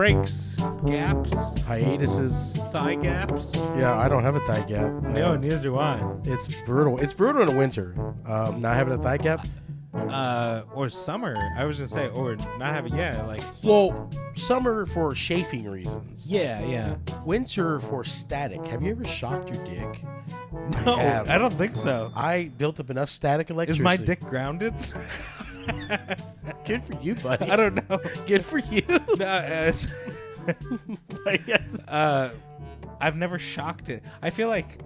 breaks, gaps, hiatuses, thigh gaps. Yeah, I don't have a thigh gap. No, neither do I. It's brutal. It's brutal in the winter. Not having a thigh gap. Or summer. I was gonna say, or not having. Yeah, like. Well, summer for chafing reasons. Yeah. Winter for static. Have you ever shocked your dick? No, I don't think so. I built up enough static electricity. Is my dick grounded? Good for you, buddy. I don't know. Good for you. No, I've never shocked it. I feel like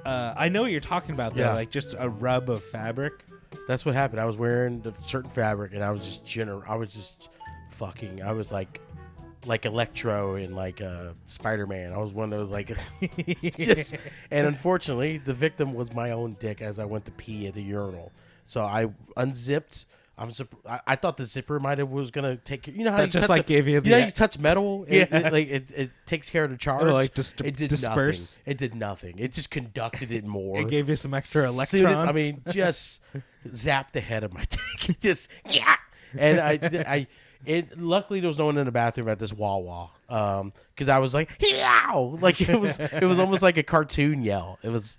I know what you're talking about though, like just a rub of fabric. That's what happened. I was wearing a certain fabric, and I was just fucking. I was like Electro in Spider-Man. I was one of those and unfortunately, the victim was my own dick as I went to pee at the urinal. So I unzipped. I thought the zipper was gonna take. You know how that you gave you. You touch metal. It takes care of the charge. Or it did disperse. Nothing. It did nothing. It just conducted it more. It gave you some extra electrons. Just zapped the head of my dick. And luckily there was no one in the bathroom at this Wawa. Because I was like, yow! It was almost like a cartoon yell. It was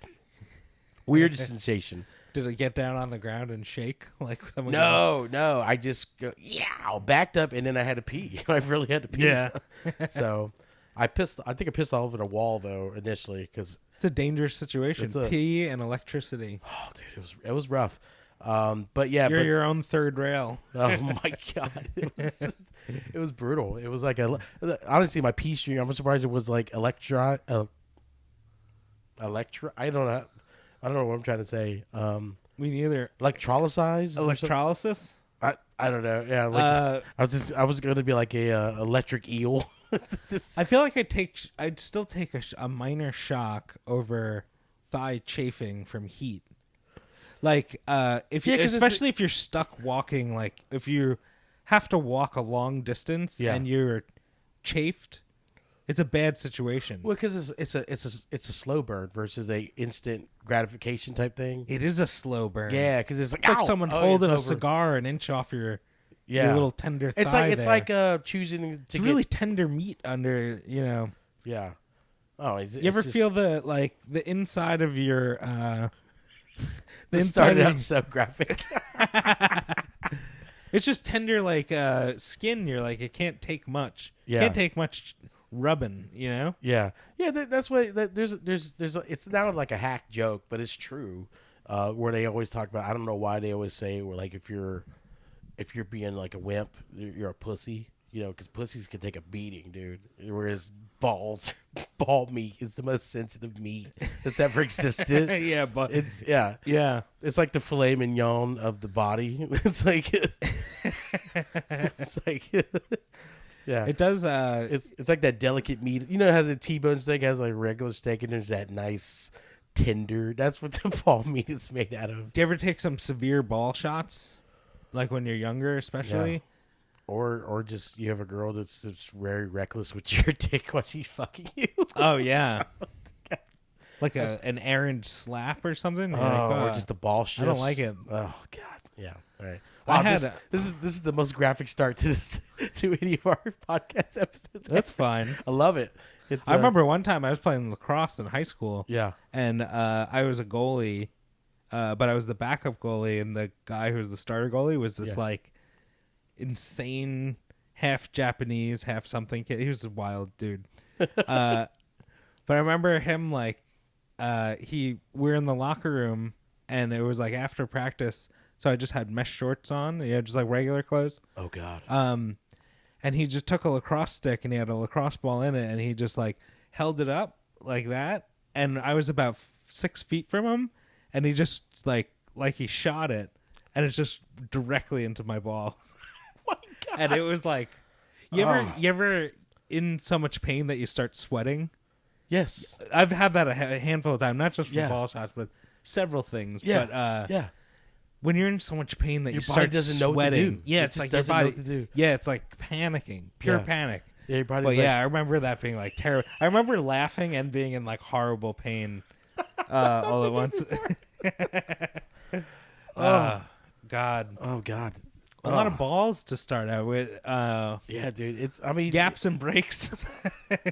weird sensation. Did it get down on the ground and shake? No. I just go, yow, backed up, and then I had to pee. I really had to pee. Yeah. So I think I pissed all over the wall, though, initially. Because it's a dangerous situation. Pee and electricity. Oh, dude, it was rough. But yeah. You're your own third rail. Oh, my God. It was brutal. It was like honestly, my pee stream, I'm surprised it was like Electra. I don't know what I'm trying to say. Me neither. Electrolysis? Electrolysis? I don't know. Yeah, I was going to be like a electric eel. I feel like I'd still take a minor shock over thigh chafing from heat. Especially if you're stuck walking, if you have to walk a long distance and you're chafed, it's a bad situation. Well, because it's a slow burn versus a instant gratification type thing. It is a slow burn. Yeah, because it's like someone holding a cigar an inch off your little tender thigh. It's like choosing to it's really tender meat under, Yeah. Oh, you ever feel the inside of your This started out so graphic. It's just tender skin. You're like, it can't take much. Yeah. Can't take much rubbing, Yeah. That's what there's it's now like a hack joke, but it's true. Where they always talk about, I don't know why they always say, where if you're being like a wimp, you're a pussy. Because pussies can take a beating, dude. Whereas ball meat is the most sensitive meat that's ever existed. Yeah, but it's it's like the filet mignon of the body. It's like yeah, it does. It's like that delicate meat. You know how the T-bone steak has regular steak, and there's that nice tender. That's what the ball meat is made out of. Do you ever take some severe ball shots, when you're younger, especially? Yeah. Or just you have a girl that's very reckless with your dick while she's fucking you. Oh yeah, like an errand slap or something. Or just the ball shifts. I don't like it. Oh God, yeah. All right. Wow, this is the most graphic start to any of our podcast episodes. That's fine. I love it. I remember one time I was playing lacrosse in high school. Yeah, and I was a goalie, but I was the backup goalie, and the guy who was the starter goalie was this insane half Japanese, half something kid. He was a wild dude. But I remember him we're in the locker room, and it was after practice, so I just had mesh shorts on, just regular clothes. Oh God. And he just took a lacrosse stick, and he had a lacrosse ball in it, and he just held it up like that, and I was about 6 feet from him, and he just like he shot it, and it's just directly into my balls. My God. And it was you ever in so much pain that you start sweating? Yes, I've had that a handful of times, not just from ball shots, but several things. Yeah, but when you're in so much pain that your you body start doesn't sweating, know what to do. Yeah, it's just your doesn't body know what to do. Yeah, it's panicking, pure panic. Yeah, your body's I remember that being terrible. I remember laughing and being in horrible pain all at once. Oh God. Oh God. A lot of balls to start out with. Yeah, dude. I mean, Gaps and breaks.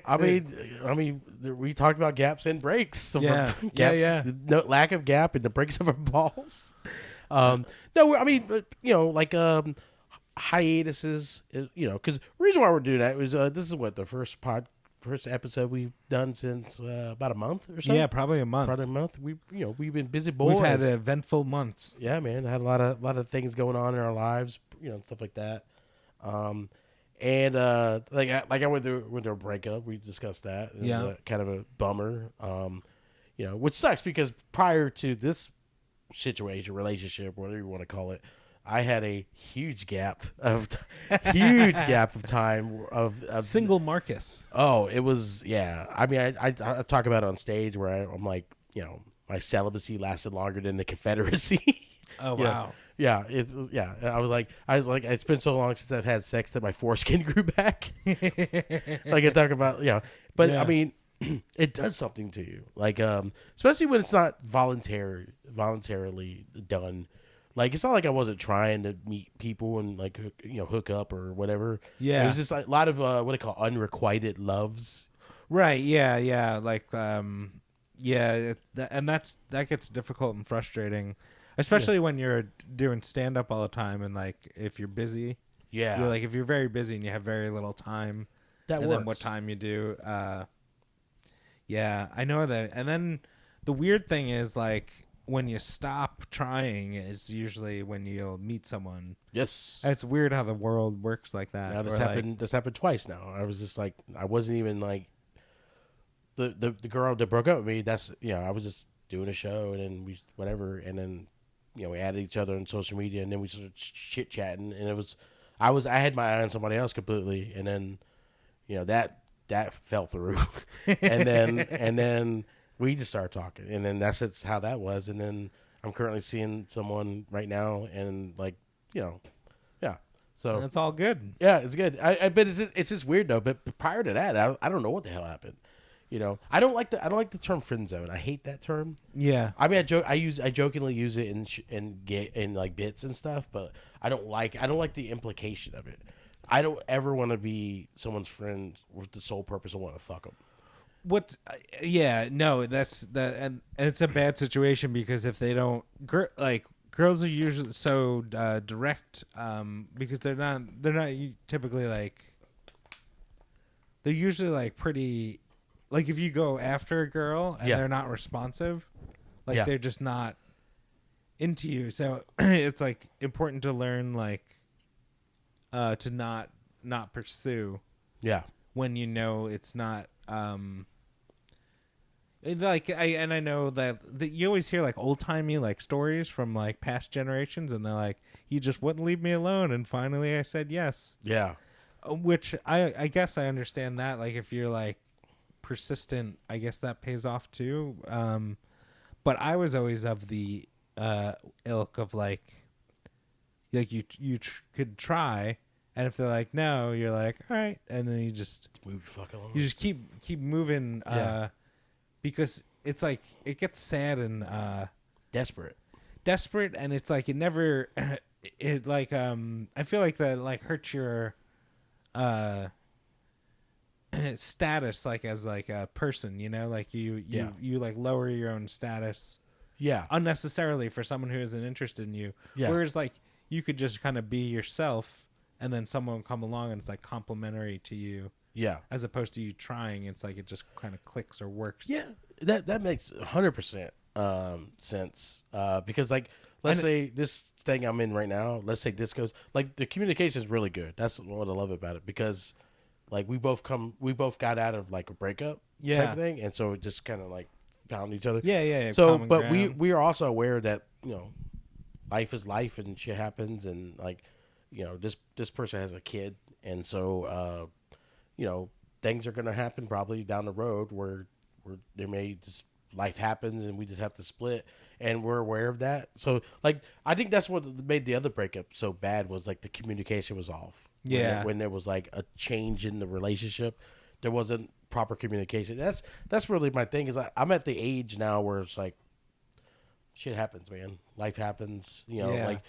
I mean, we talked about gaps and breaks. Yeah, gaps, yeah. No lack of gap in the breaks of our balls. No, I mean, but, like hiatuses. Because the reason why we're doing that was this is what the first episode we've done since about a month or so. Yeah, probably a month. Probably a month. We've been busy boys. We've had eventful months. Yeah, man. I had a lot of things going on in our lives, stuff like that. And I went through a breakup. We discussed that. It was kind of a bummer. Which sucks because prior to this situation, relationship, whatever you want to call it, I had a huge gap of time of Single Marcus. Oh, it was I mean, I talk about it on stage where I'm like, my celibacy lasted longer than the Confederacy. Oh wow. Yeah, I was like, I spent so long since I've had sex that my foreskin grew back. Like I talk about, but I mean, it does something to you, like especially when it's not voluntarily done. Like it's not like I wasn't trying to meet people and like hook up or whatever. Yeah, it was just like a lot of what I call unrequited loves. Right. Yeah. Like and that gets difficult and frustrating, especially when you're doing stand up all the time and like if you're busy. Yeah. You're like if you're very busy and you have very little time. That and works. Then what time you do. Yeah, I know that. And then the weird thing is like when you stop trying is usually when you'll meet someone. Yes. It's weird how the world works like that. Now this happened twice now. I was just like, I wasn't even like the girl that broke up with me. That's I was just doing a show and then we whatever and then we added each other on social media and then we started chit chatting and I had my eye on somebody else completely and then that fell through and then we just started talking, and then that's just how that was. And then I'm currently seeing someone right now, and like, yeah. So it's all good. Yeah, it's good. But it's just weird though. But prior to that, I don't know what the hell happened. I don't like the term friend zone. I hate that term. Yeah. I mean, I jokingly use it in like bits and stuff, but I don't like the implication of it. I don't ever want to be someone's friend with the sole purpose of wanting to fuck them. What? Yeah, no, that's that, and it's a bad situation because if they don't, girls are usually so direct, because they're not typically like, they're usually like pretty, like if you go after a girl and they're not responsive, like they're just not into you. So it's like important to learn like, to not pursue. Yeah. When it's not. I know that you always hear like old timey like stories from like past generations, and they're like, he just wouldn't leave me alone, and finally I said yes. Yeah, which I guess I understand that. Like if you're like persistent, I guess that pays off too. But I was always of the ilk of like you could try. And if they're like no, you're like all right, and then you just move fucking along. You just keep moving, because it's like it gets sad and desperate, and it's like it never, it like I feel like that like hurts your status like as like a person, like you like lower your own status, unnecessarily for someone who isn't interested in you. Whereas like you could just kind of be yourself. And then someone will come along and it's like complimentary to you. Yeah. As opposed to you trying, it's like it just kind of clicks or works. Yeah, that makes 100% sense. Because like, let's say this thing I'm in right now, let's say this goes, like the communication is really good. That's what I love about it because like we both got out of like a breakup type thing. And so it just kind of like found each other. Yeah. So, but we are also aware that, life is life and shit happens and like, this person has a kid, and so things are going to happen probably down the road where there may just life happens and we just have to split, and we're aware of that. So like I think that's what made the other breakup so bad was like the communication was off. When there was like a change in the relationship, there wasn't proper communication. That's really my thing is I'm at the age now where it's like shit happens, man. Life happens, like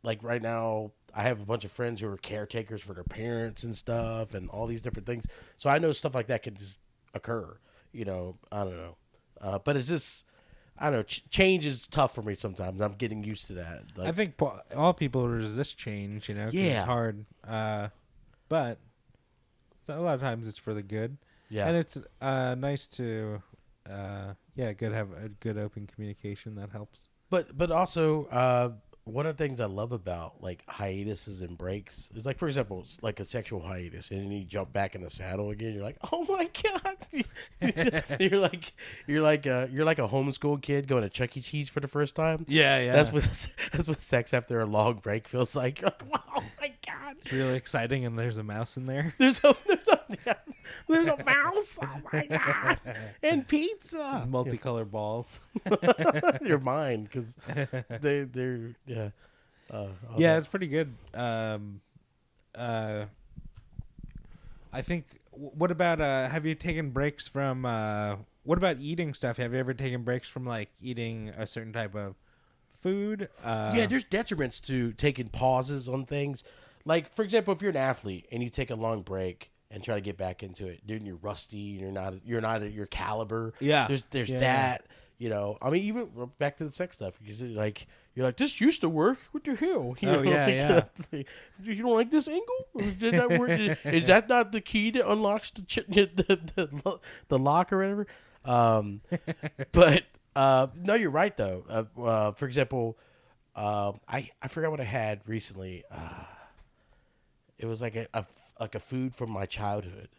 like right now, I have a bunch of friends who are caretakers for their parents and stuff, and all these different things. So I know stuff like that can just occur. You know, I don't know, but it's just I don't know. Change is tough for me sometimes. I'm getting used to that. I think all people resist change, 'cause it's hard. But a lot of times it's for the good. Yeah. And it's nice to, have a good open communication that helps. But also, one of the things I love about like hiatuses and breaks is like, for example, it's like a sexual hiatus, and then you jump back in the saddle again. You're like, oh my god! you're like a homeschool kid going to Chuck E. Cheese for the first time. Yeah. That's what sex after a long break feels like. You're like, oh my god! It's really exciting, and there's a mouse in there. There's a mouse. Oh my god! And pizza. Multicolored balls. They're mine because they're yeah. It's pretty good. I think. What about? Have you taken breaks from? What about eating stuff? Have you ever taken breaks from like eating a certain type of food? There's detriments to taking pauses on things. Like, for example, if you're an athlete and you take a long break and try to get back into it, dude, you're rusty and you're not at your caliber. Yeah, there's that. You know, I mean, even back to the sex stuff. You're like, this used to work. What the hell? You know, you don't like this angle? Did that work? Is that not the key that unlocks the lock or whatever? But no, you're right though. For example, I forgot what I had recently. It was like a food from my childhood.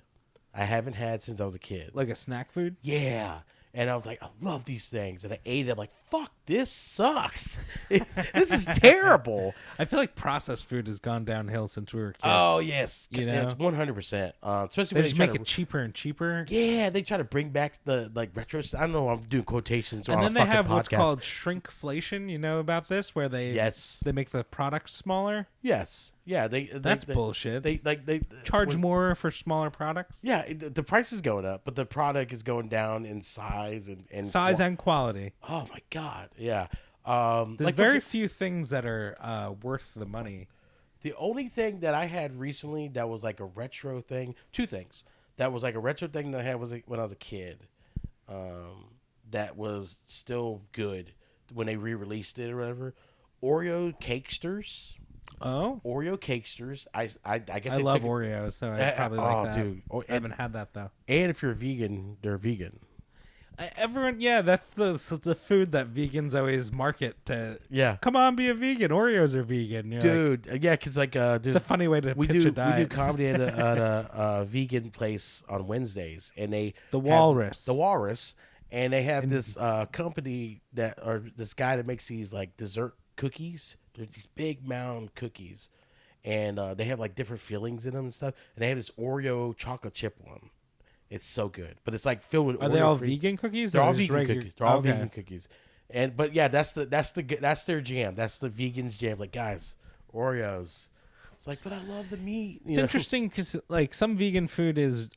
I haven't had since I was a kid. Like a snack food? Yeah. And I was like, I love these things. And I ate it. I'm like, fuck, this sucks. This is terrible. I feel like processed food has gone downhill since we were kids. Oh, yes. You know? Yes, 100%. Especially they when just make it cheaper and cheaper. Yeah, they try to bring back the like retro. I don't know. I'm doing quotations. And on then a they have podcast. what's called shrinkflation. You know about this, where they make the product smaller. Yes. Yeah. That's bullshit. They charge more for smaller products. Yeah, the price is going up, but the product is going down in size and size and quality. Oh my god. Yeah. There's like very few things that are worth the money. The only thing that I had recently that was like a retro thing, two things. That was like a retro thing that I had was when I was a kid. That was still good when they re-released it or whatever. Oreo Cakesters. Oh, Oreo Cakesters. I guess I love Oreos, so I probably like that. Dude. I haven't had that though. And if you're a vegan, they're vegan. Everyone, that's the food that vegans always market to. Yeah, come on, be a vegan. Oreos are vegan, dude. Like, yeah, because like, it's a funny way to pitch a diet. We do comedy at a vegan place on Wednesdays, and the Walrus, and they have this company this guy that makes these like dessert cookies. There's these big mound cookies, and they have like different fillings in them and stuff. And they have this Oreo chocolate chip one. It's so good, but it's like filled with. Are they all vegan cookies? They're all vegan cookies. They're all vegan cookies, but yeah, that's their jam. That's the vegans' jam. Like, guys, Oreos. It's like, but I love the meat. It's interesting because like some vegan food is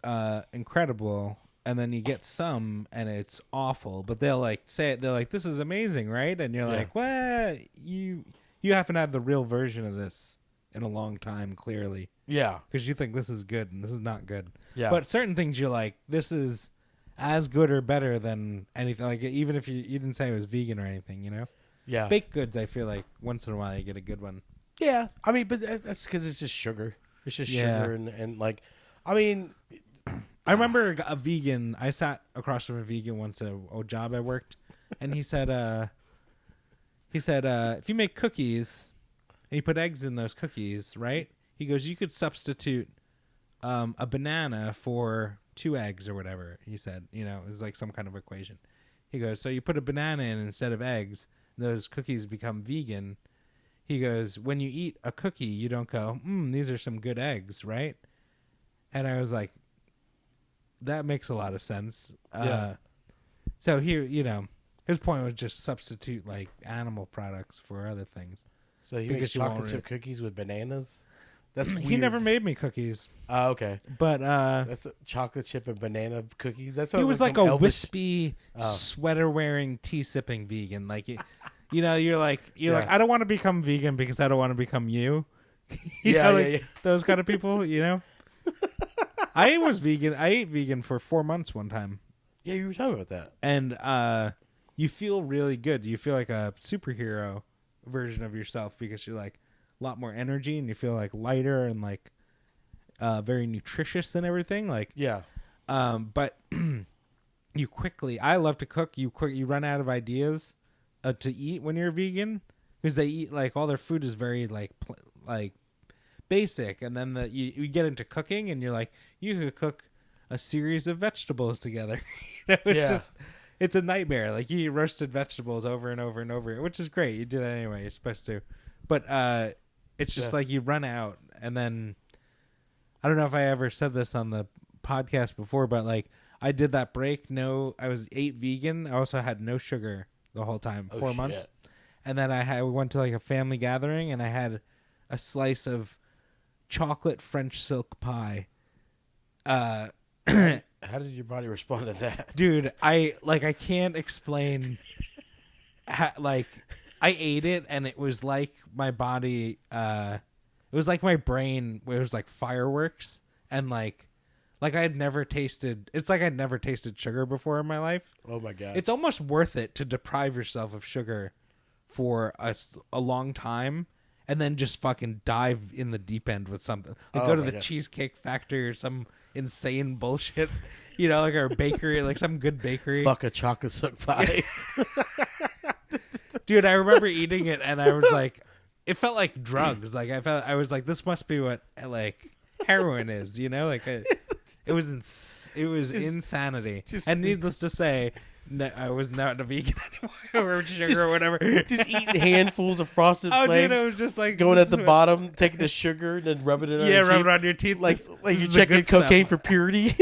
incredible, and then you get some and it's awful. But they'll like say it. They're like, "This is amazing, right?" And you're like, "Well, you haven't had the real version of this in a long time, clearly." Yeah, because you think this is good and this is not good. Yeah, but certain things you're like, this is as good or better than anything. Like even if you didn't say it was vegan or anything, you know. Yeah, baked goods. I feel like once in a while you get a good one. Yeah, I mean, but that's because it's just sugar. It's just sugar and like, I mean, I remember a vegan. I sat across from a vegan once at a job I worked, and he said, if you make cookies and you put eggs in those cookies, right? He goes, you could substitute a banana for 2 eggs or whatever. He said, it was like some kind of equation. He goes, so you put a banana in instead of eggs, those cookies become vegan. He goes, when you eat a cookie, you don't go, these are some good eggs, right? And I was like, that makes a lot of sense. Yeah. So here, his point was just substitute like animal products for other things. So he makes chocolate chip cookies with bananas? That's weird. He never made me cookies. Oh, okay. But that's chocolate chip and banana cookies. That sounds he was like a Elvis... wispy, sweater-wearing, tea-sipping vegan. Like You're like I don't want to become vegan because I don't want to become you. Yeah. Those kind of people. I was vegan. I ate vegan for 4 months one time. Yeah, you were talking about that. And you feel really good. You feel like a superhero version of yourself because you're like a lot more energy and you feel like lighter and like very nutritious and everything. But I love to cook. You run out of ideas to eat when you're vegan because they eat like all their food is very like basic, and then you get into cooking and you're like you could cook a series of vegetables together. It's a nightmare. Like you eat roasted vegetables over and over and over, which is great. You do that anyway. You're supposed to, but it's just like you run out, and then I don't know if I ever said this on the podcast before, but like I did that break. No, I ate vegan. I also had no sugar the whole time, 4 months, and then we went to like a family gathering, and I had a slice of chocolate French silk pie. How did your body respond to that? Dude, I can't explain I ate it and it was like my body it was like my brain, it was like fireworks, and like I had never tasted sugar before in my life. Oh my god. It's almost worth it to deprive yourself of sugar for a long time and then just fucking dive in the deep end with something. Like go to the Cheesecake Factory or some insane bullshit, like our bakery, like some good bakery. Fuck a chocolate silk pie. Dude, I remember eating it and I was like, it felt like drugs. Like I was like, this must be what like heroin is, it was insanity. And needless to say, no, I was not a vegan anymore, or sugar or whatever. Just eating handfuls of frosted flakes. Dude, it was just like going at the bottom, taking the sugar and then rubbing it on your teeth. Rub it on your teeth. Like you're checking cocaine for purity.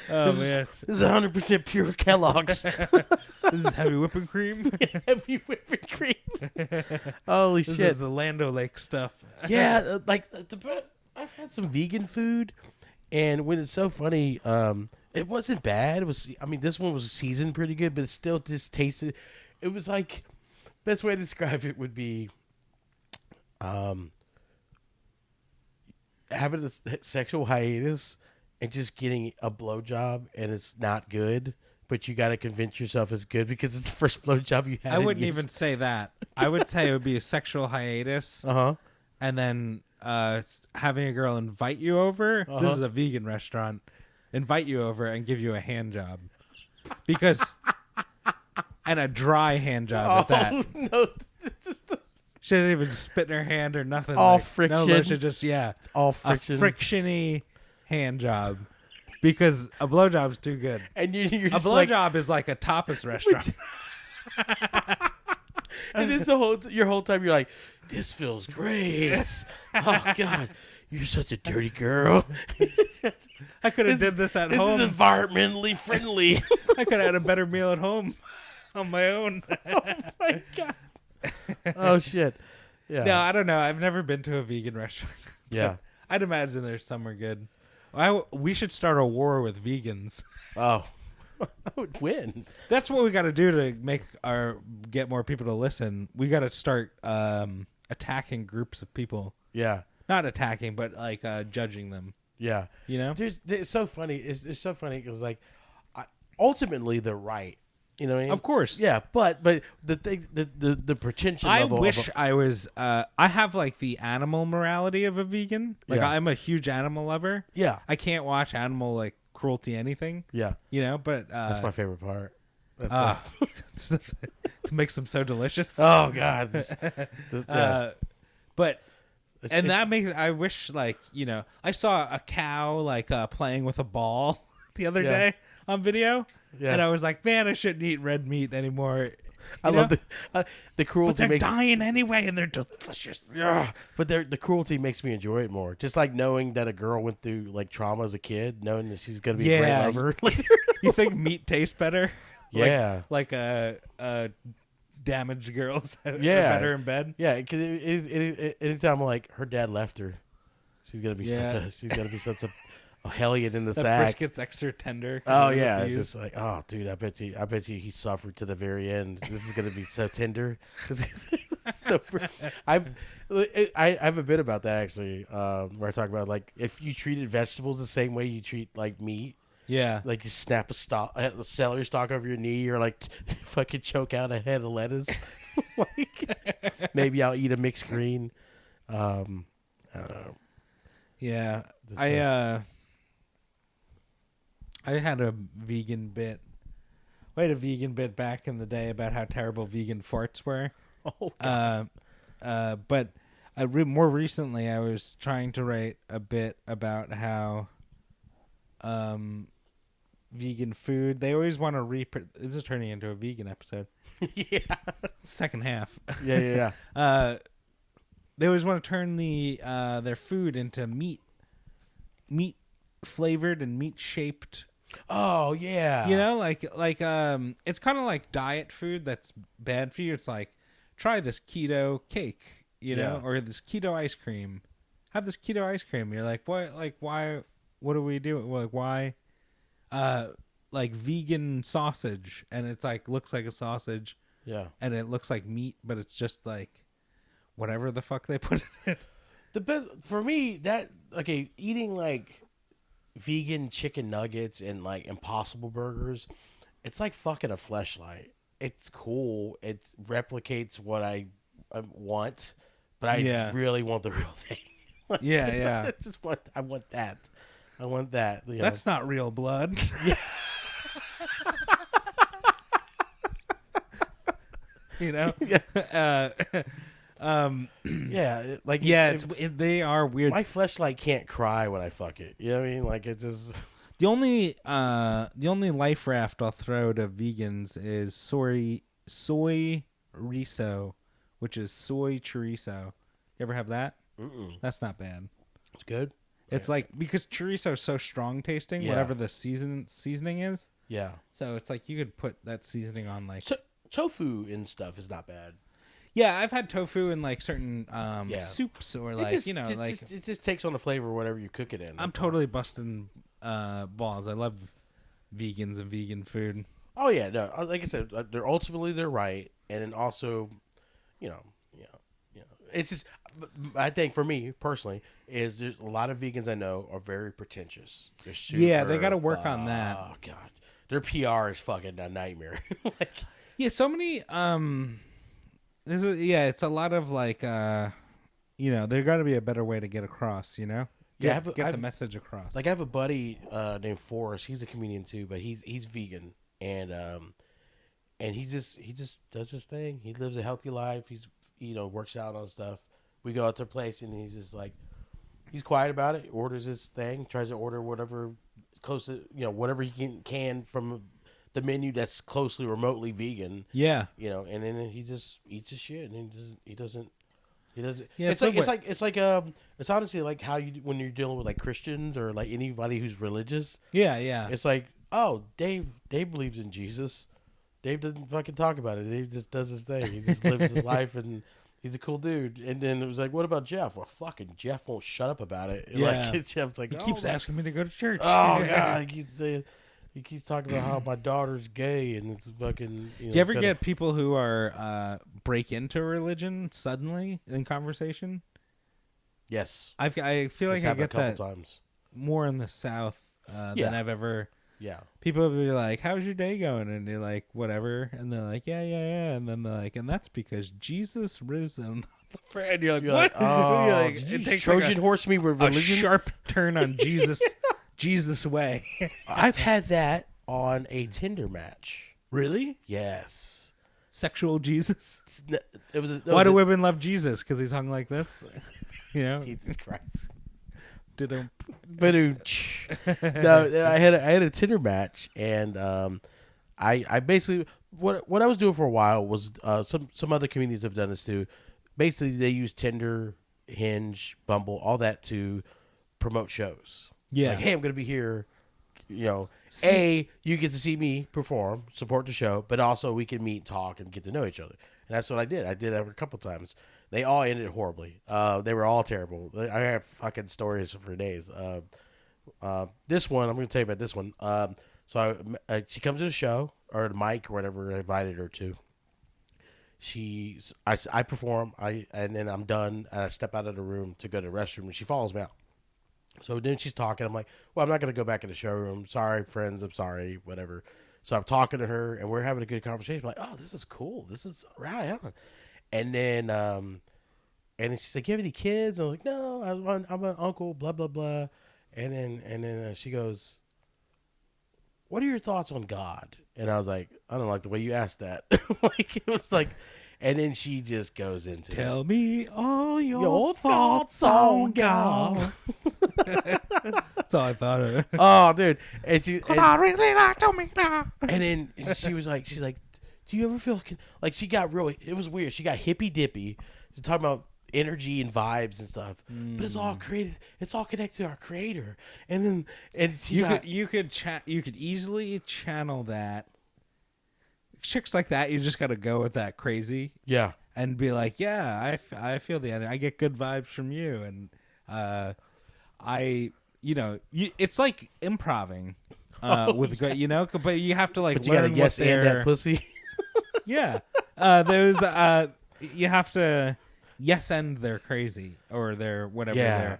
Man. This is 100% pure Kellogg's. This is heavy whipping cream. Heavy whipping cream. Holy shit. This is the Lando Lake stuff. Yeah, I've had some vegan food, and when it's so funny, it wasn't bad. This one was seasoned pretty good, but it still just tasted. It was like, best way to describe it would be, having a sexual hiatus and just getting a blowjob, and it's not good, but you got to convince yourself it's good because it's the first blowjob you had. I wouldn't even say that. I would say it would be a sexual hiatus. And then having a girl invite you over. This is a vegan restaurant. Invite you over and give you a hand job, and a dry hand job at that. No, she didn't even spit in her hand or nothing. All friction. No, she just it's all friction. A frictiony hand job, because a blowjob's too good. And you're just a blowjob is like a tapas restaurant. And it's your whole time you're like, this feels great. Oh god. You're such a dirty girl. I could have did this at home. This is environmentally friendly. I could have had a better meal at home on my own. Oh, my God. Oh, shit. Yeah. No, I don't know. I've never been to a vegan restaurant. Yeah. I'd imagine there's somewhere good. We should start a war with vegans. Oh. I would win. That's what we got to do to get more people to listen. We got to start attacking groups of people. Yeah. Not attacking, but like judging them. Yeah, it's so funny. It's so funny because like, ultimately they're right. You know what I mean? Of course. Yeah, but the thing, the pretension level. I wish I was. I have like the animal morality of a vegan. Like I'm a huge animal lover. Yeah, I can't watch animal like cruelty anything. Yeah, but that's my favorite part. It makes them so delicious. Oh God. But. That makes. I wish, like, I saw a cow like playing with a ball the other day on video, and I was like, man, I shouldn't eat red meat anymore. I love the cruelty. But they're dying anyway, and they're delicious. Yeah, but the cruelty makes me enjoy it more. Just like knowing that a girl went through like trauma as a kid, knowing that she's gonna be a great lover later. You think meat tastes better? Yeah, like a damaged girls are better in bed. Yeah, because anytime like her dad left her, she's gonna be such a a hellion in the The sack. brisket's extra tender. 'cause Oh it was yeah, it's abused. just like, oh dude, I bet you he suffered to the very end. This is gonna be so tender. 'Cause it's so I have a bit about that actually, where I talk about like if you treated vegetables the same way you treat like meat, Yeah. like you snap a celery stalk over your knee, or like fucking choke out a head of lettuce. Like maybe I'll eat a mixed green. I don't know. Yeah. Just, I had a vegan bit. I had a vegan bit back in the day about how terrible vegan farts were. oh God. But more recently, I was trying to write a bit about how vegan food. They always want to this is turning into a vegan episode. Yeah. Second half. Yeah. They always want to turn their food into meat flavored and meat shaped. Oh yeah. You know, like it's kind of like diet food that's bad for you. It's like try this keto cake, you know, or this keto ice cream. Have this keto ice cream. You're like, what? Like, why? What do we do? Like, why? Like vegan sausage, and it's like looks like a sausage. Yeah. And it looks like meat, but it's just like whatever the fuck they put in it. The best for me eating like vegan chicken nuggets and like Impossible burgers, it's like fucking a fleshlight. It's cool. It replicates what I want, but I really want the real thing. Like, Yeah. I want that. I want that. You know. That's not real blood. Yeah. You know. Yeah, like they are weird. my fleshlight can't cry when I fuck it. You know what I mean? Like it just The only life raft I'll throw to vegans is soy riso, which is soy chorizo. You ever have that? Mm-mm. That's not bad. It's good. It's like because chorizo is so strong tasting, whatever the seasoning is. Yeah. So it's like you could put that seasoning on like tofu and stuff is not bad. Yeah, I've had tofu in like certain soups or like it just takes on the flavor of whatever you cook it in. I'm totally busting balls. I love vegans and vegan food. Oh yeah, no. Like I said, they're right, and then also, you know, it's just. I think for me personally, is there's a lot of vegans I know are very pretentious. They're super, they got to work on that. Oh god, their PR is fucking a nightmare. So many. It's a lot of like, there got to be a better way to get across. You know, get the message across. Like I have a buddy named Forrest. He's a comedian too, but he's vegan and he just does his thing. He lives a healthy life. He's works out on stuff. We go out to a place and he's just like, he's quiet about it. Orders his thing, tries to order whatever close to whatever he can from the menu that's closely remotely vegan. Yeah. And then he just eats his shit and he doesn't. Yeah, it's honestly like how you when you're dealing with like Christians or like anybody who's religious. Yeah. It's like, oh, Dave believes in Jesus. Dave doesn't fucking talk about it. Dave just does his thing. He just lives his life and he's a cool dude. And then it was like, what about Jeff? Well, fucking Jeff won't shut up about it. Yeah. Like, Jeff's like, he keeps asking me to go to church. Oh god, he keeps talking about how my daughter's gay and it's fucking. Do you ever get people who are break into religion suddenly in conversation? Yes, I feel like I get that times more in the South than I've ever. Yeah, people will be like, "How's your day going?" And you're like, "Whatever," and they're like, "Yeah," and then they're like, "And that's because Jesus risen." And you're like, "What?" Oh, you're like, it takes Trojan horse me with religion. A sharp turn on Jesus way. I've had that on a Tinder match. Really? Yes. Sexual Jesus. Why do women love Jesus? Because he's hung like this. Jesus Christ. No, I had a Tinder match, and I basically what I was doing for a while was some other communities have done this too. Basically, they use Tinder, Hinge, Bumble, all that to promote shows. Yeah, like, hey, I'm going to be here. You get to see me perform, support the show, but also we can meet, talk, and get to know each other. And that's what I did. I did that a couple times. They all ended horribly. They were all terrible. I have fucking stories for days. This one, I'm going to tell you about this one. She comes to the show, or the mic, or whatever I invited her to. I perform, and then I'm done, and I step out of the room to go to the restroom, and she follows me out. So then she's talking. I'm like, well, I'm not going to go back in the showroom. Sorry, friends. I'm sorry, whatever. So I'm talking to her, and we're having a good conversation. I'm like, oh, this is cool. This is right on. And then, she's like, you have any kids? And I was like, no, I'm an uncle, blah, blah, blah. And then she goes, what are your thoughts on God? And I was like, I don't like the way you asked that. Like, it was like, and then she just goes into Tell me all your thoughts on God. That's all I thought of. Oh, dude. And I really like to make that. and then she's like, do you ever feel like she got really, it was weird. She got hippy dippy. She's talking about energy and vibes and stuff, but it's all created. It's all connected to our creator. And then, You could easily channel that. Chicks like that, you just got to go with that crazy. yeah. And be like, yeah, I feel the energy. I get good vibes from you. And it's like improving with good, but you have to like But you got to learn yes what and their that pussy. yeah. You have to yes and they're crazy or they're whatever Yeah.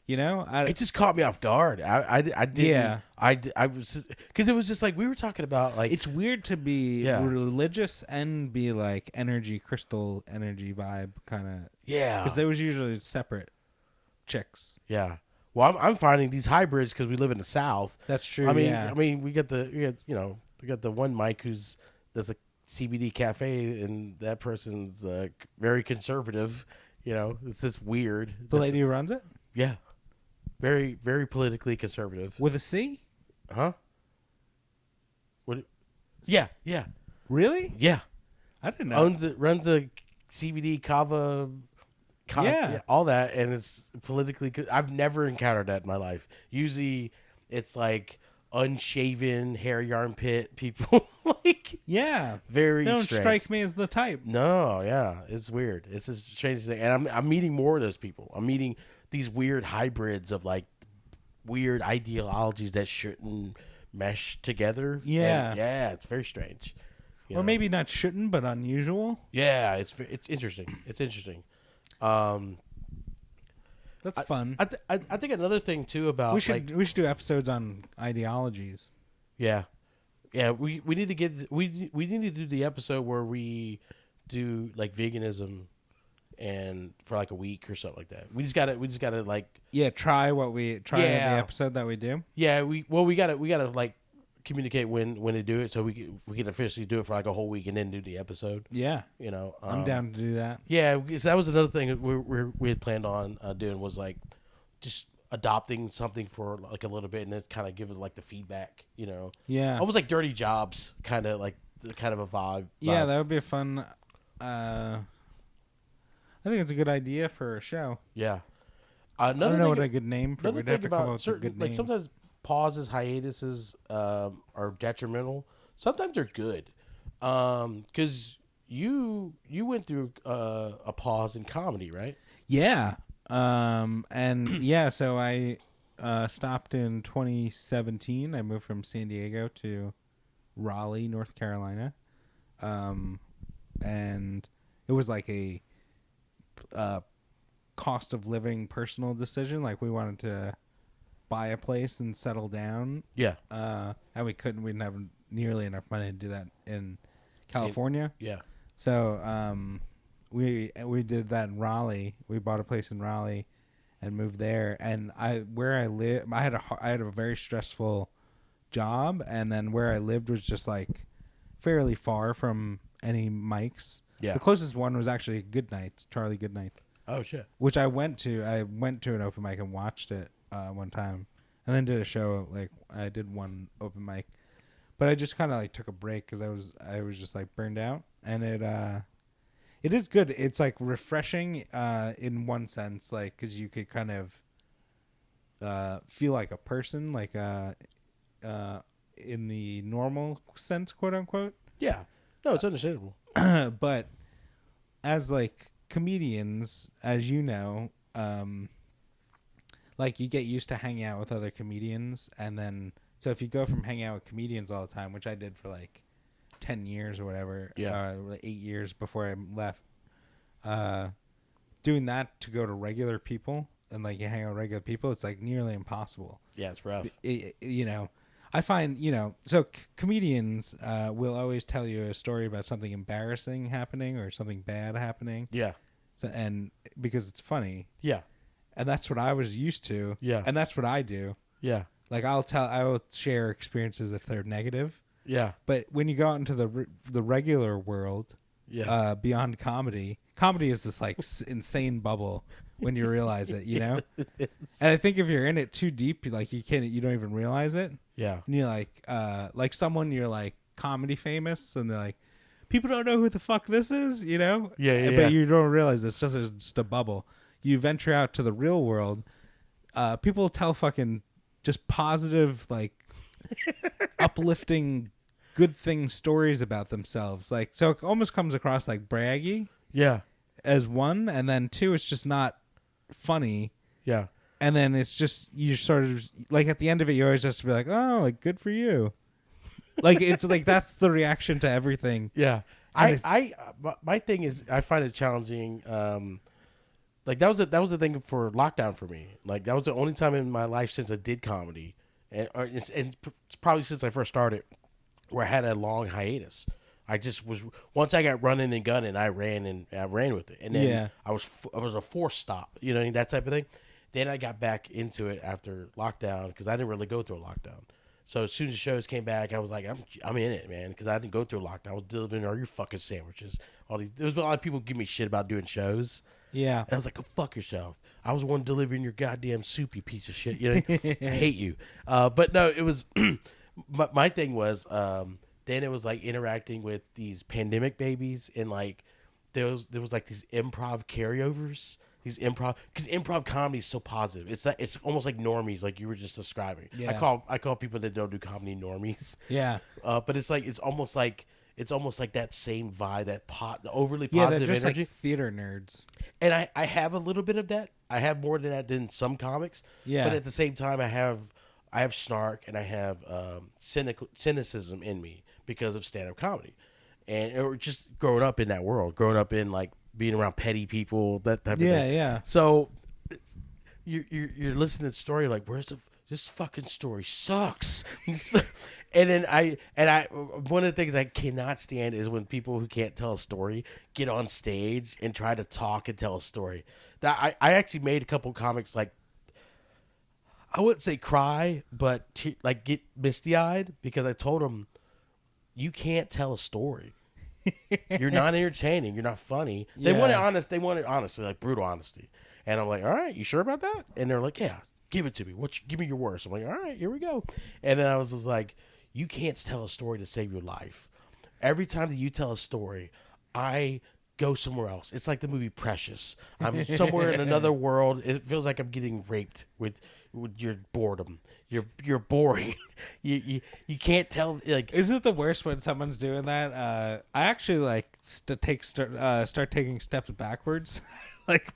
they're, It just caught me off guard. I didn't. Yeah. I was, because it was just like we were talking about, like, It's weird to be Yeah. religious and be like crystal energy vibe kind of. yeah, Because they was usually separate chicks. yeah. Well, I'm finding these hybrids because we live in the South. That's true. I mean, yeah. we got the one Mike there's a CBD cafe, and that person's very conservative. It's just weird. The lady who runs it Yeah, very very politically conservative. with a C. Huh? What? Yeah, yeah, Really? yeah. I didn't know. Runs a CBD kava. Yeah. All that, and it's politically. I've never encountered that in my life. Usually, it's like unshaven, hairy armpit people. Like, Yeah. very They don't strange. strike me as the type. No, yeah, it's weird. It's a strange thing, and I'm meeting more of those people. I'm meeting these weird hybrids of like weird ideologies that shouldn't mesh together. Yeah. And yeah, it's very strange. Or maybe not shouldn't, but unusual. Yeah, it's interesting. It's interesting. That's fun. I think another thing too about we should do episodes on ideologies. yeah, we need to get we need to do the episode where we do like veganism and for like a week or something like that. We just gotta like Try the Yeah. episode that we do. we gotta like communicate when to do it so we can officially do it for like a whole week and then do the episode. Yeah. I'm down to do that. Yeah, because that was another thing that we had planned on doing, was like just adopting something for like a little bit and then kind of give it like the feedback, Yeah. almost like Dirty Jobs, kind of like a vibe. Yeah, that would be a fun. I think it's a good idea for a show. Yeah. I don't know what a good name for. Another We'd have thing to come up about with a certain, good like name. sometimes pauses, hiatuses are detrimental. Sometimes they're good, because you went through a pause in comedy, right? Yeah. And yeah, so I stopped in 2017. I moved from San Diego to Raleigh, North Carolina. And it was like a cost of living personal decision. Like we wanted to buy a place and settle down. Yeah. And we didn't have nearly enough money to do that in California. Yeah. So we did that in Raleigh. We bought a place in Raleigh and moved there. And I had a very stressful job, and then where I lived was just like fairly far from any mics. Yeah. The closest one was actually Goodnight, Charlie Goodnight, Oh shit. which I went to. I went to an open mic and watched it one time, and then did a show. Like I did one open mic, but I just kind of like took a break because I was just like burned out, and it is good. It's like refreshing in one sense, like because you could kind of feel like a person, like in the normal sense, quote unquote. Yeah. No, it's understandable. But as like comedians, as you know, like you get used to hanging out with other comedians, and then so if you go from hanging out with comedians all the time, which I did for like 10 years or whatever, like 8 years before I left, doing that to go to regular people and like you hang out with regular people, it's like nearly impossible. Yeah, it's rough. You know, I find, you know, so comedians will always tell you a story about something embarrassing happening or something bad happening. Yeah. So, and because it's funny. Yeah. And that's what I was used to. Yeah. And that's what I do. Yeah. Like I will share experiences if they're negative. Yeah. But when you go out into the regular world, beyond comedy is this like insane bubble when you realize it, you know? And I think if you're in it too deep, you don't even realize it. Yeah. And you're like someone, you're like comedy famous, and they're like, people don't know who the fuck this is, you know? Yeah. But you don't realize it's just a bubble. You venture out to the real world, people tell fucking just positive, like uplifting, good thing stories about themselves. Like, so it almost comes across like braggy. Yeah. As one, and then two, it's just not funny. Yeah. And then it's just, you sort of like at the end of it, you always have to be like, oh, like good for you. Like it's like that's the reaction to everything. Yeah. My thing is, I find it challenging. Like that was the thing for lockdown for me. Like that was the only time in my life since I did comedy, and it's probably since I first started, where I had a long hiatus. I just was, once I got running and gunning, I ran with it, and then I was a forced stop, you know, that type of thing. Then I got back into it after lockdown because I didn't really go through a lockdown. So as soon as the shows came back, I was like, I'm in it, man, because I didn't go through a lockdown. I was delivering all your fucking sandwiches. There was a lot of people give me shit about doing shows. Yeah. And I was like, go fuck yourself. I was the one delivering your goddamn soup, you piece of shit. You know, I hate you. But no, it was, my thing was, then it was like interacting with these pandemic babies, and like there was like these improv carryovers, because improv comedy is so positive. It's almost like normies, like you were just describing. Yeah. I call people that don't do comedy normies. Yeah. But it's almost like that same vibe, the overly positive they're just energy. Like theater nerds. And I have a little bit of that. I have more than that than some comics. Yeah. But at the same time, I have snark, and I have cynicism in me because of stand-up comedy, or just growing up in that world, growing up in like being around petty people, that type of thing. Yeah. So you're listening to the story like, this fucking story sucks. And then I one of the things I cannot stand is when people who can't tell a story get on stage and try to talk and tell a story. That I actually made a couple comics, like, I wouldn't say cry, but like get misty-eyed, because I told them, you can't tell a story. You're not entertaining. You're not funny. They want it honest. They want it honestly, like brutal honesty. And I'm like, all right, you sure about that? And they're like, yeah, give it to me. Give me your worst. I'm like, all right, here we go. And then I was just like, you can't tell a story to save your life. Every time that you tell a story, I go somewhere else. It's like the movie Precious. I'm somewhere in another world. It feels like I'm getting raped with your boredom. You're boring. you can't tell. Like, isn't it the worst when someone's doing that? I actually like start taking steps backwards. Like,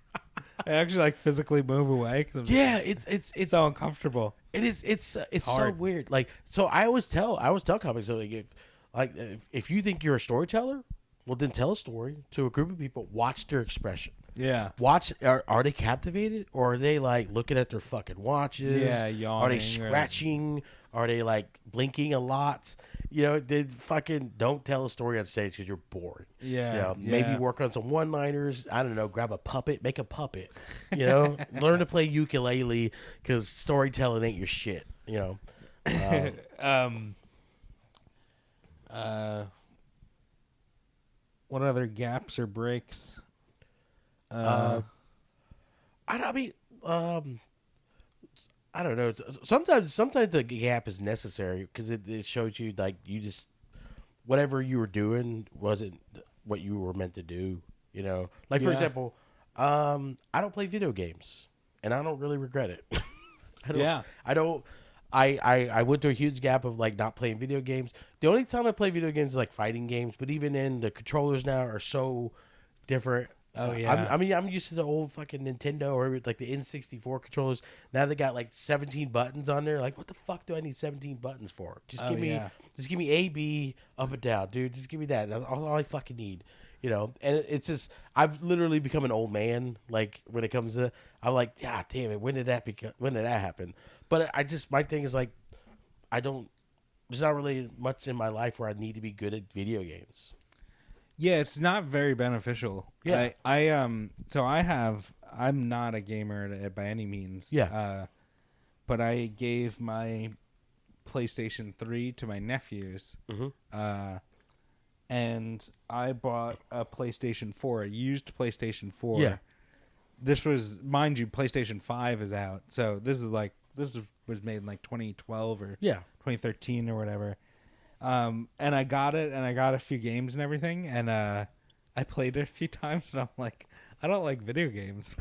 I actually like physically move away. It's so uncomfortable. It is. It's so weird. Like, so I always tell comics, so like, if you think you're a storyteller, well, then tell a story to a group of people. Watch their expression. Yeah. Watch. Are they captivated, or are they like looking at their fucking watches? Yeah, yawning. Are they scratching? Are they like blinking a lot? You know, they fucking don't tell a story on stage because you're bored. Yeah. You know, maybe work on some one-liners. I don't know. Grab a puppet. Make a puppet. You know, learn to play ukulele, because storytelling ain't your shit. You know. What other gaps or breaks? I don't know. Sometimes the gap is necessary, because it shows you, like, you just, whatever you were doing wasn't what you were meant to do. You know, like, for example, I don't play video games, and I don't really regret it. I went through a huge gap of like not playing video games. The only time I play video games is like fighting games, but even then, the controllers now are so different. Oh yeah. I'm used to the old fucking Nintendo or like the N64 controllers. Now they got like 17 buttons on there. Like, what the fuck do I need 17 buttons for? Oh yeah. Just give me A, B, up and down, dude. Just give me that. That's all I fucking need. You know, and it's just I've literally become an old man. Like when it comes to, I'm like, yeah, damn it. When did that happen? But I just my thing is like, I don't. There's not really much in my life where I need to be good at video games. Yeah, it's not very beneficial. Yeah. I'm not a gamer by any means. Yeah. But I gave my PlayStation 3 to my nephews. Mm-hmm. And I bought a PlayStation 4, a used PlayStation 4. Yeah. This was, mind you, PlayStation 5 is out. So this was made in like 2012 or 2013 or whatever. And I got it, and I got a few games and everything, and I played it a few times, and I'm like, I don't like video games.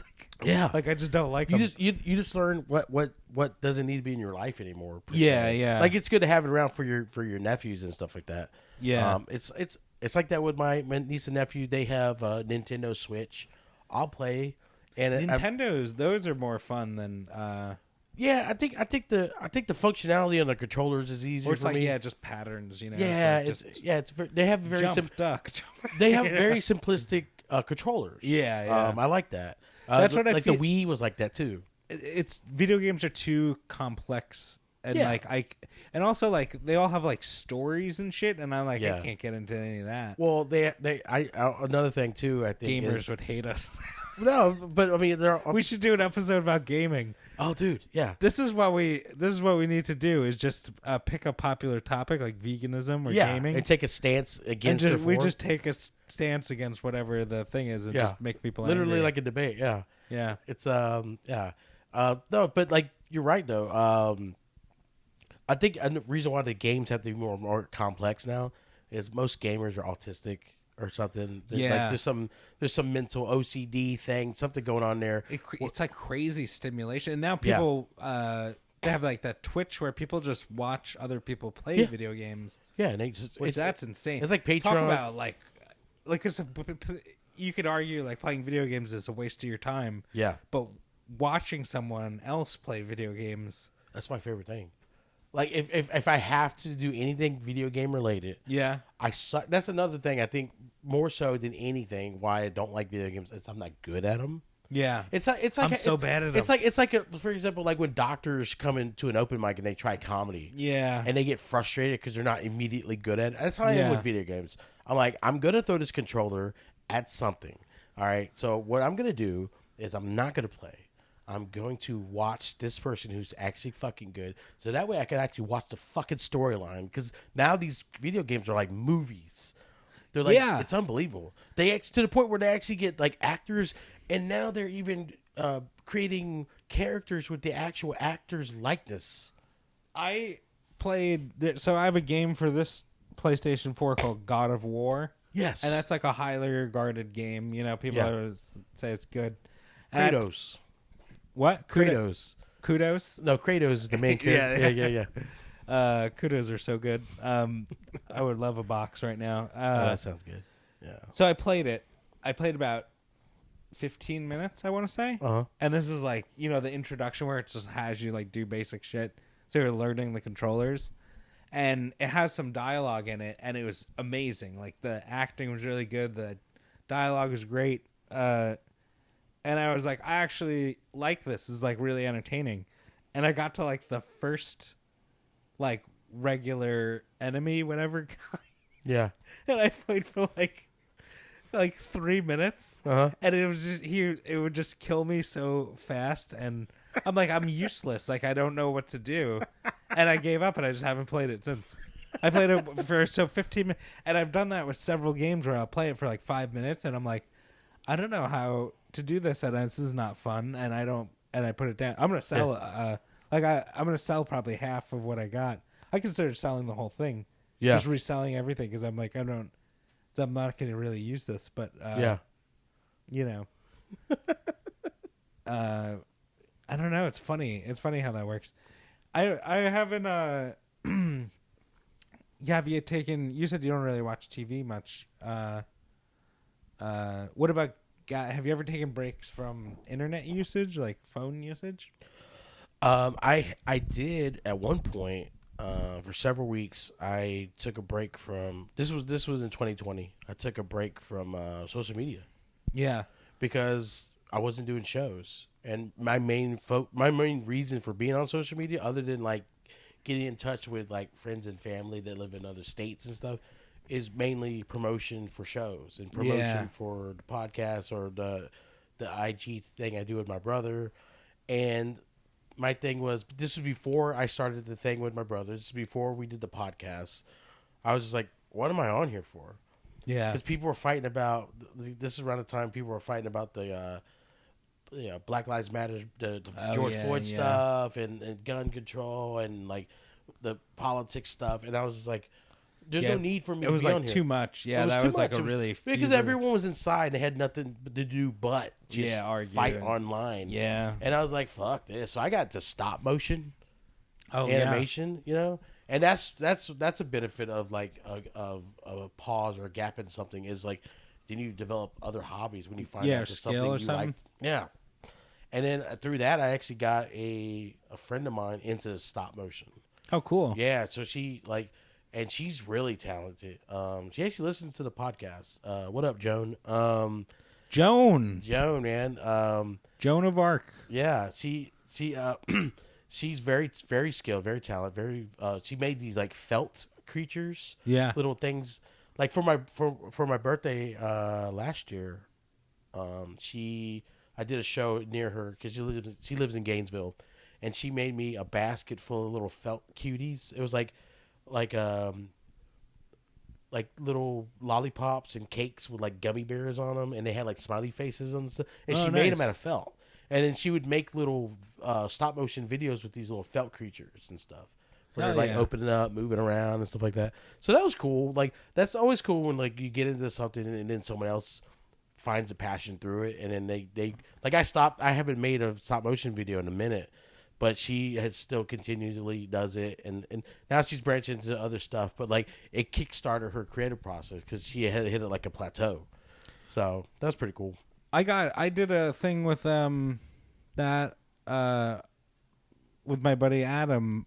Like I just don't like them. You just learn what doesn't need to be in your life anymore. Yeah, se. yeah. Like it's good to have it around for your nephews and stuff like that. Yeah. It's like that with my niece and nephew. They have a Nintendo Switch. I'll play, and those are more fun than. Yeah, I think the functionality on the controllers is easier. Or it's for like me. just patterns, you know. Yeah, they have very they have very simplistic controllers. Yeah, yeah. I like that. That's what I like. feel. The Wii was like that too. It's video games are too complex, and and also like they all have like stories and shit, and I'm like I can't get into any of that. Well, another thing too. I think gamers would hate us. No, but I mean, we should do an episode about gaming. Oh, dude, yeah. This is what we need to do is just pick a popular topic like veganism or gaming and take a stance against it. We just take a stance against whatever the thing is and just make people literally angry. like a debate. Yeah, yeah. It's no, but like you're right though. I think the reason why the games have to be more complex now is most gamers are autistic or something. Yeah. Like there's some mental OCD thing, something going on there. It's like crazy stimulation. And now people they have like that Twitch where people just watch other people play video games. Yeah, and that's insane. It's like Patreon. Talk about like you could argue like playing video games is a waste of your time. Yeah. But watching someone else play video games, that's my favorite thing. Like if I have to do anything video game related, I suck. That's another thing I think more so than anything why I don't like video games is I'm not good at them. Yeah, it's like I'm so bad at them. It's like for example, like when doctors come into an open mic and they try comedy, and they get frustrated because they're not immediately good at it. That's how I am with video games. I'm like, I'm gonna throw this controller at something. All right, so what I'm gonna do is I'm not gonna play. I'm going to watch this person who's actually fucking good, so that way I can actually watch the fucking storyline. Because now these video games are like movies. They're like, it's unbelievable. To the point where they actually get like actors, and now they're even creating characters with the actual actor's likeness. I have a game for this PlayStation 4 called God of War. Yes, and that's like a highly regarded game. You know, people always say it's good. Kratos. What? Kratos. Kudos? No, Kratos is the main character. yeah. Kudos are so good. I would love a box right now. That sounds good. Yeah. So I played it. I played about 15 minutes, I want to say. Uh-huh. And this is like, the introduction where it just has you like do basic shit. So you're learning the controllers. And it has some dialogue in it, and it was amazing. Like the acting was really good. The dialogue was great. And I was like, I actually like this. This is like really entertaining. And I got to like the first like regular enemy, whatever guy. Yeah. And I played for like 3 minutes. Uh-huh. And it was just it would just kill me so fast. And I'm like, I'm useless. Like I don't know what to do. And I gave up and I just haven't played it since. I played it for 15 minutes. And I've done that with several games where I'll play it for like 5 minutes and I'm like, I don't know how to do this, and this is not fun, and I put it down. I'm gonna sell I'm gonna sell probably half of what I got. I considered selling the whole thing, just reselling everything because I'm like I'm not gonna really use this, but I don't know. It's funny. It's funny how that works. I haven't have you taken? You said you don't really watch TV much. What about have you ever taken breaks from internet usage, like phone usage? I did at one point for several weeks. I took a break from this was in 2020. I took a break from social media Yeah. because I wasn't doing shows, and my main reason for being on social media, other than like getting in touch with like friends and family that live in other states and stuff, is mainly promotion for shows and promotion Yeah. for the podcast or the IG thing I do with my brother. And my thing was, this was before I started the thing with my brother. This is before we did the podcast. I was just like, what am I on here for? Yeah. Because people were fighting about, this is around the time people were fighting about the Black Lives Matter, the Oh, George yeah, Floyd yeah. stuff and gun control and like the politics stuff. And I was just like, there's no need for me It to was be like on here. too much. Yeah, It was that too was like much. a really because fever- everyone was inside and they had nothing to do but just argue fight and- online. Yeah. And I was like, fuck this. So I got to stop motion Oh, animation, you know? And that's a benefit of like of a pause or a gap in something, is like then you develop other hobbies when you find Yeah, out there's skill something or you something. like. Yeah. And then through that I actually got a friend of mine into stop motion. Oh, cool. Yeah, so she like, and she's really talented. She actually listens to the podcast. What up, Joan? Joan Man. Joan of Arc. Yeah, she she's very very skilled, very talented, very. She made these like felt creatures, Yeah. little things. Like for my birthday last year, I did a show near her because she lives in Gainesville, and she made me a basket full of little felt cuties. It was like little lollipops and cakes with like gummy bears on them, and they had like smiley faces and stuff. And Oh, she made nice. them out of felt, and then she would make little stop motion videos with these little felt creatures and stuff. Where Oh, they're like yeah. opening up, moving around, and stuff like that. So that was cool. Like that's always cool when like you get into something and then someone else finds a passion through it, and then they like I haven't made a stop motion video in a minute, but she has still continually does it, and now she's branching into other stuff. But like it kickstarted her creative process because she had hit it like a plateau. So that was pretty cool. I did a thing with that with my buddy Adam,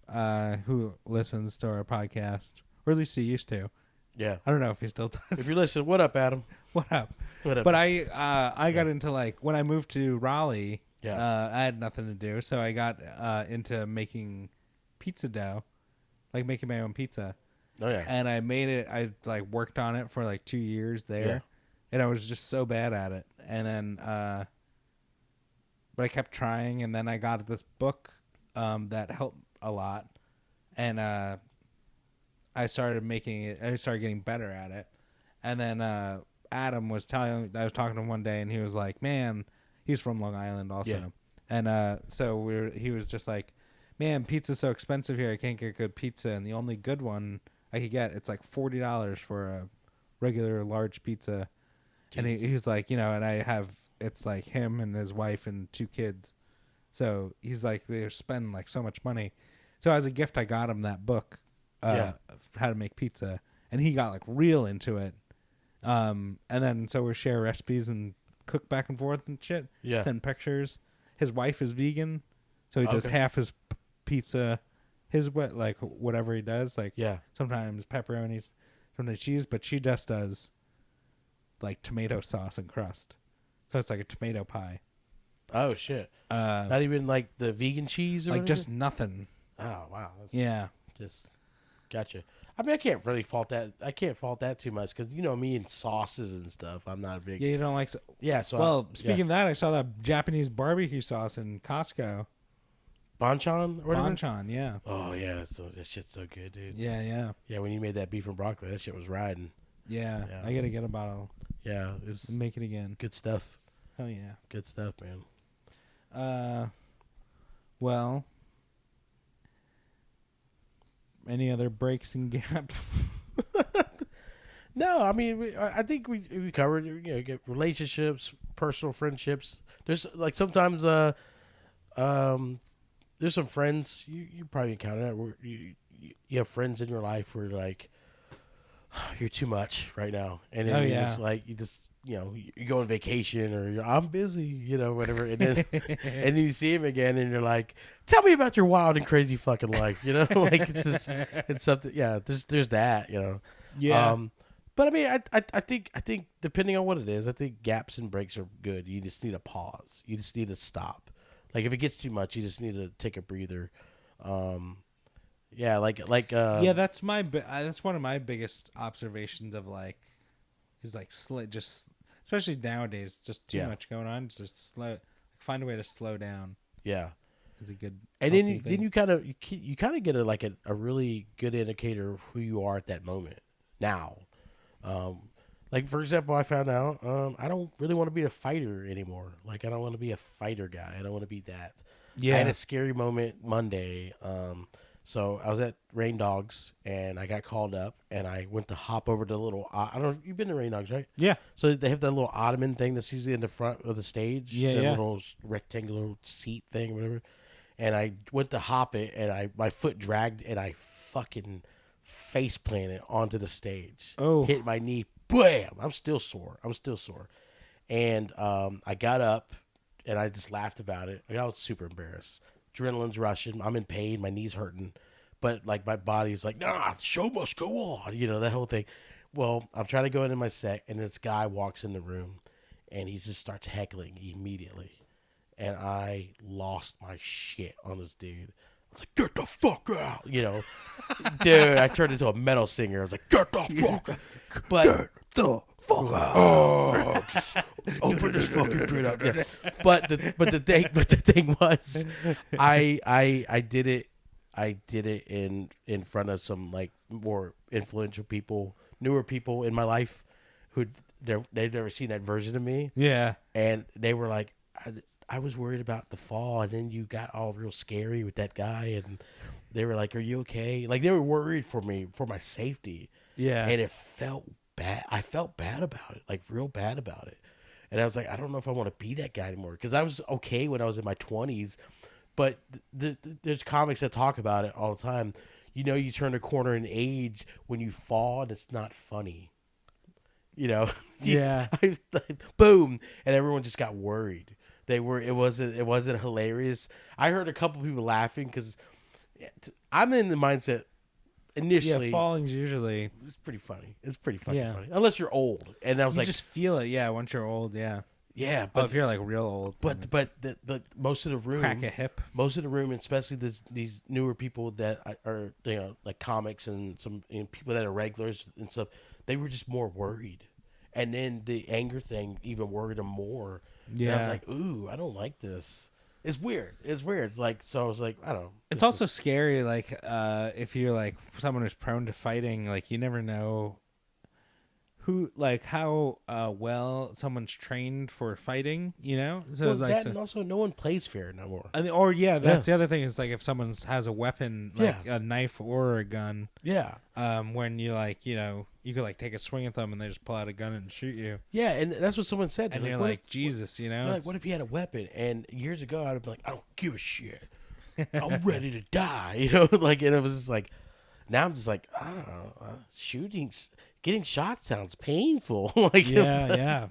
who listens to our podcast, or at least he used to. Yeah. I don't know if he still does. If you're listening, what up, Adam? What up? What up? But I got into like when I moved to Raleigh. Yeah. I had nothing to do, so I got into making pizza dough, like making my own pizza. Oh yeah. And I made it. I like worked on it for like 2 years there, Yeah. and I was just so bad at it. And then, but I kept trying, and then I got this book that helped a lot, and I started making it. I started getting better at it, and then Adam was telling. I was talking to him one day, and he was like, "Man." He's from Long Island also. Yeah. And so he was just like, man, pizza's so expensive here. I can't get good pizza. And the only good one I could get, it's like $40 for a regular large pizza. Jeez. And he's like, and it's like him and his wife and 2 kids. So he's like, they're spending like so much money. So as a gift, I got him that book, of how to make pizza. And he got like real into it. And then so we share recipes and cook back and forth and shit. Yeah. Send pictures. His wife is vegan, so he does half his pizza, like whatever he does. Like sometimes pepperonis, sometimes cheese, but she just does like tomato sauce and crust. So it's like a tomato pie. Oh shit! Not even like the vegan cheese or like whatever? Just nothing. Oh wow! Just gotcha. I mean, I can't really fault that. I can't fault that too much because me and sauces and stuff. I'm not a big. Yeah, you don't like. Yeah. So well, speaking of that, I saw that Japanese barbecue sauce in Costco. Banchan or whatever? Banchan, yeah. Oh yeah, that shit's so good, dude. Yeah. Yeah, when you made that beef and broccoli, that shit was riding. Yeah. I gotta get a bottle. Yeah, it was. And make it again. Good stuff. Hell yeah. Good stuff, man. Well. Any other breaks and gaps? No, I mean, I think we covered get relationships, personal friendships. There's like sometimes there's some friends you probably encounter that where you have friends in your life where like you're too much right now, and then you just you go on vacation or I'm busy, whatever, and then and then you see him again, and you're like, tell me about your wild and crazy fucking life, like it's something. Yeah, there's that, Yeah. But I mean, I think depending on what it is, I think gaps and breaks are good. You just need a pause. You just need to stop. Like if it gets too much, you just need to take a breather. Yeah, Yeah, that's that's one of my biggest observations of like is like just especially nowadays, just too yeah, much going on. Just find a way to slow down. yeah. Is a good And healthy then thing. you kind of get a really good indicator of who you are at that moment. Now, like for example, I found out I don't really want to be a fighter anymore. Like I don't want to be a fighter guy. I don't want to be that. I had Yeah. a scary moment Monday. So I was at Rain Dogs and I got called up and I went to hop over to the little. I don't know. You've been to Rain Dogs, right? Yeah. So they have that little ottoman thing that's usually in the front of the stage. Yeah, The yeah. little rectangular seat thing, whatever. And I went to hop it, and my foot dragged, and I fucking face planted onto the stage. Oh. Hit my knee, bam! I'm still sore. And I got up, and I just laughed about it. Like, I was super embarrassed. Adrenaline's rushing. I'm in pain. My knee's hurting, but like my body's like, nah, the show must go on. That whole thing. Well, I'm trying to go into my set, and this guy walks in the room, and he just starts heckling immediately. And I lost my shit on this dude. I was like, get the fuck out. Dude, I turned into a metal singer. I was like, get the fuck out. But get the fuck out. Open this fucking dude up. Yeah. But the thing was, I did it in front of some like more influential people, newer people in my life who they'd never seen that version of me. Yeah. And they were like, I was worried about the fall, and then you got all real scary with that guy, and they were like, are you okay? Like, they were worried for me, for my safety. Yeah. And it felt bad. I felt bad about it, like real bad about it. And I was like, I don't know if I want to be that guy anymore. Because I was okay when I was in my 20s, but there's comics that talk about it all the time. You turn a corner in age when you fall, and it's not funny. Yeah. Boom, and everyone just got worried. It wasn't hilarious. I heard a couple people laughing because I'm in the mindset initially. Yeah, falling's usually It's pretty funny. It's pretty fucking Yeah. funny, unless you're old. And I was you like, just feel it. Yeah, once you're old. Yeah. yeah, But but if you're like real old, but most of the room, crack a hip. most of the room, especially these newer people that are like comics and some people that are regulars and stuff, they were just more worried. And then the anger thing even worried them more. Yeah. And I was like, ooh, I don't like this. It's weird. It's like, so I was like, I don't know. It's also scary, like, if you're like someone who's prone to fighting, like you never know how well someone's trained for fighting, So well, it's like, that and also no one plays fair no more. or that's the other thing is like if someone has a weapon, like a knife or a gun, Yeah. when you like, you could like take a swing at them and they just pull out a gun and shoot you, Yeah, and that's what someone said. and They're you're what like, if- Jesus, They're like, what if he had a weapon? And years ago, I'd have been like, I don't give a shit. I'm ready to die. And it was just like, now I'm just like, I don't know, getting shots sounds painful. yeah.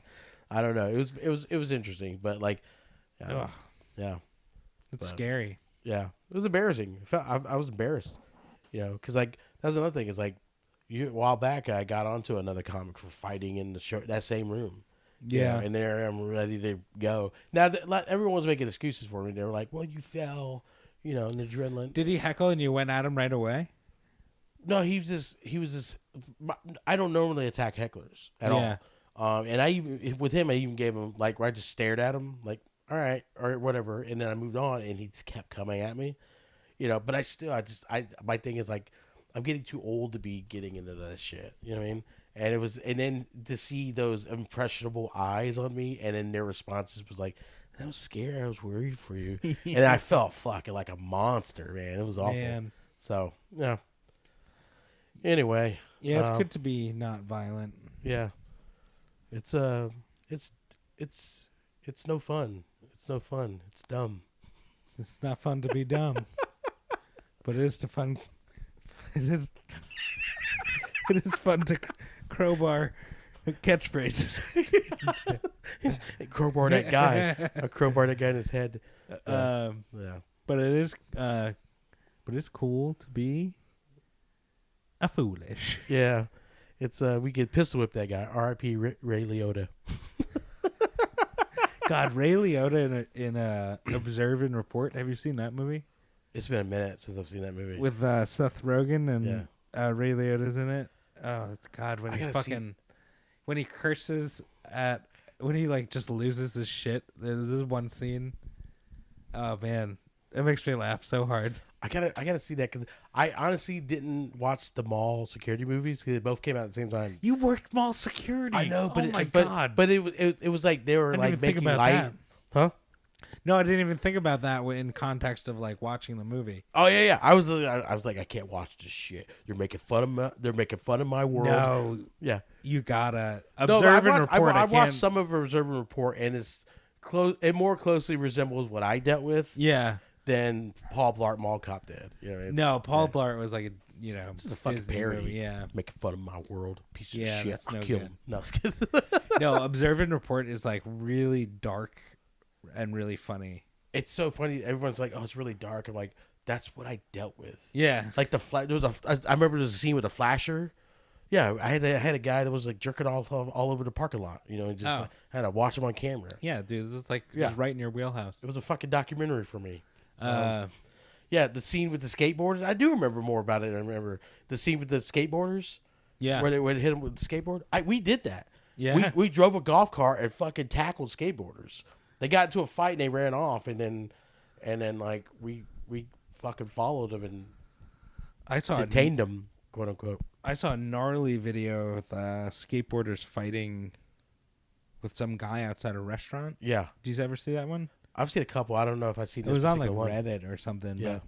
I don't know. It was interesting, but like, Ugh, yeah, it's But- scary. yeah, it was embarrassing. I was embarrassed, because like that's another thing is like, a while back I got onto another comic for fighting in the show that same room. Yeah. And there I'm ready to go. Now everyone was making excuses for me. They were like, "Well, you fell, and adrenaline." Did he heckle and you went at him right away? No, he was just. I don't normally attack hecklers at Yeah. all. And I even gave him like where I just stared at him like, all right, or whatever, and then I moved on, and he just kept coming at me, But my thing is like, I'm getting too old to be getting into that shit. You know what I mean? And then to see those impressionable eyes on me, and then their responses was like, I was scared, I was worried for you, and I felt fucking like a monster, man. It was awful. Man. So yeah. Anyway, Yeah, it's good to be not violent. yeah, it's no fun. It's no fun. It's dumb. It's not fun to be dumb, but it is fun. It is. It is fun to crowbar Catchphrases. Crowbar that guy. I crowbar that guy in his head. Yeah. But it's cool to be a foolish. Yeah. It's we could pistol whip that guy. R.I.P. Ray Liotta. God, Ray Liotta in Observe and Report. Have you seen that movie? It's been a minute since I've seen that movie. With Seth Rogen and Ray Liotta's in it. Oh God, when when he curses when he like just loses his shit. There's this one scene. Oh man, it makes me laugh so hard. I gotta see that because I honestly didn't watch the mall security movies because they both came out at the same time. You worked mall security. I know, but God! But it was like they were like making light, that. Huh? No, I didn't even think about that in context of like watching the movie. Oh yeah. I was like, I can't watch this shit. They're making fun of my world. No, yeah, you gotta Observe and Report. I watched some of Observe and Report, and it's close. It more closely resembles what I dealt with. Yeah. Than Paul Blart Mall Cop did. You know what I mean? No, Paul Blart was like this is a fucking Disney parody. Movie, yeah, making fun of my world. Piece of shit. That's I'll no kill good. him. No, I was kidding. No, Observe and Report is like really dark and really funny. It's so funny. Everyone's like, "Oh, it's really dark." I'm like, "That's what I dealt with." Yeah, like I remember there was a scene with a flasher. Yeah, I had a guy that was like jerking all over the parking lot. You know, and just had to watch him on camera. Yeah, dude, this is like just right in your wheelhouse. It was a fucking documentary for me. Yeah, the scene with the skateboarders. I do remember more about it. I remember the scene with the skateboarders. Yeah, where they hit him with the skateboard. We did that. Yeah, we drove a golf cart and fucking tackled skateboarders. They got into a fight and they ran off, and then like we fucking followed them and detained them, quote unquote. I saw a gnarly video with skateboarders fighting with some guy outside a restaurant. Yeah, did you ever see that one? I've seen a couple. I don't know if I've seen. It was on like one. Reddit or something. Yeah,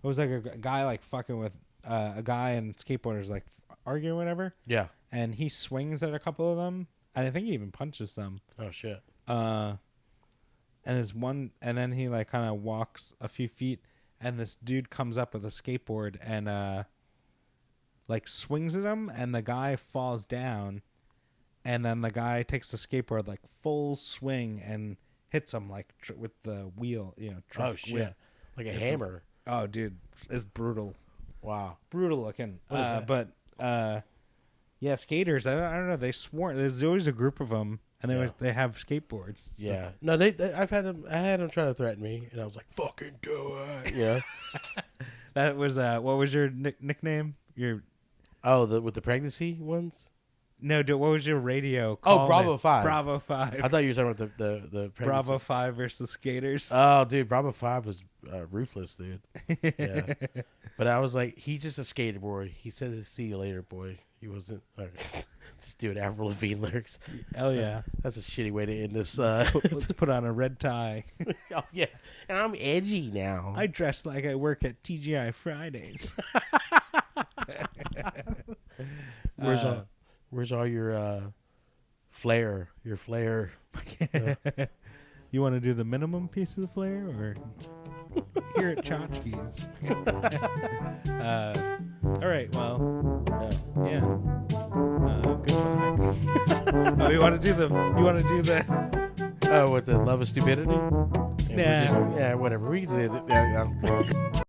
but it was like a guy like fucking with a guy and skateboarders like arguing or whatever. Yeah, and he swings at a couple of them, and I think he even punches some. Oh shit. And then he like kind of walks a few feet, and this dude comes up with a skateboard and like swings at him, and the guy falls down, and then the guy takes the skateboard like full swing and hits him like with the wheel, truck. Oh shit! Wheel. Like a hammer. Oh, dude, it's brutal. Wow, brutal looking. What is that? But yeah, skaters. I don't know. They sworn. There's always a group of them, and they have skateboards. Yeah. No, they I've had them. I had them trying to threaten me, and I was like, "Fucking do it!" Yeah. That was what was your nickname? With the pregnancy ones. No, dude, what was your radio call? Oh, Bravo 5. Bravo 5. I thought you were talking about the pregnancy. Bravo 5 versus skaters. Oh, dude, Bravo 5 was ruthless, dude. Yeah. But I was like, he's just a skater boy. He says, "See you later, boy." He wasn't. Just doing Avril Lavigne lyrics. Hell yeah. That's a shitty way to end this. Let's put on a red tie. Oh, yeah. And I'm edgy now. I dress like I work at TGI Fridays. Where's all your flair? Your flair. You want to do the minimum piece of the flair, or here at Tchotchke's? All right. Well. Yeah. Goodbye. Oh, you want to do the? Oh, what, the love of stupidity? Yeah. Whatever. We can do it. Yeah.